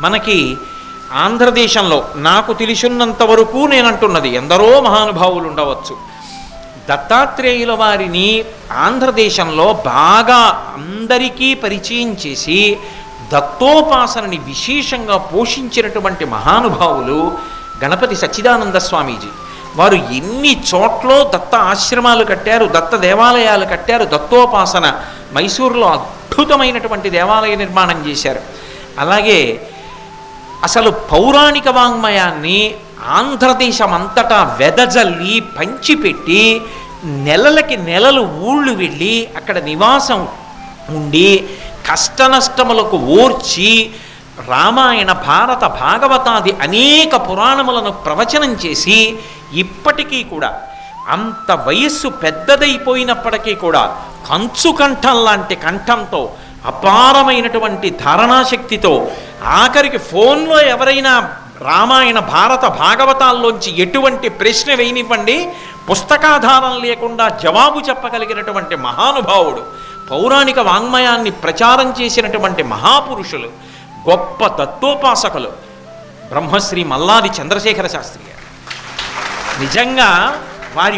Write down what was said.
మనకి ఆంధ్రదేశంలో నాకు తెలిసినంత వరకు నేనంటున్నది, ఎందరో మహానుభావులు ఉండవచ్చు, దత్తాత్రేయుల వారిని ఆంధ్రదేశంలో బాగా అందరికీ పరిచయం చేసి దత్తోపాసనని విశేషంగా పోషించినటువంటి మహానుభావులు గణపతి సచ్చిదానంద స్వామీజీ. వారు ఎన్ని చోట్ల దత్త ఆశ్రమాలు కట్టారు, దత్త దేవాలయాలు కట్టారు. దత్తోపాసన మైసూరులో అద్భుతమైనటువంటి దేవాలయ నిర్మాణం చేశారు. అలాగే అసలు పౌరాణిక వాంగ్మయాన్ని ఆంధ్రదేశం అంతటా వెదజల్లి పంచిపెట్టి నెలలకి నెలలు ఊళ్ళు వెళ్ళి అక్కడ నివాసం ఉండి కష్టనష్టములకు ఓర్చి రామాయణ భారత భాగవతాది అనేక పురాణములను ప్రవచనం చేసి ఇప్పటికీ కూడా అంత వయస్సు పెద్దదైపోయినప్పటికీ కూడా కంచు కంఠం లాంటి కంఠంతో అపారమైనటువంటి ధారణాశక్తితో ఆఖరికి ఫోన్లో ఎవరైనా రామాయణ భారత భాగవతాల్లోంచి ఎటువంటి ప్రశ్న వేయనివ్వండి, పుస్తకాధారం లేకుండా జవాబు చెప్పగలిగినటువంటి మహానుభావుడు, పౌరాణిక వాంగ్మయాన్ని ప్రచారం చేసినటువంటి మహాపురుషులు, గొప్ప తత్వోపాసకులు బ్రహ్మశ్రీ మల్లాది చంద్రశేఖర శాస్త్రి గారు. నిజంగా వారి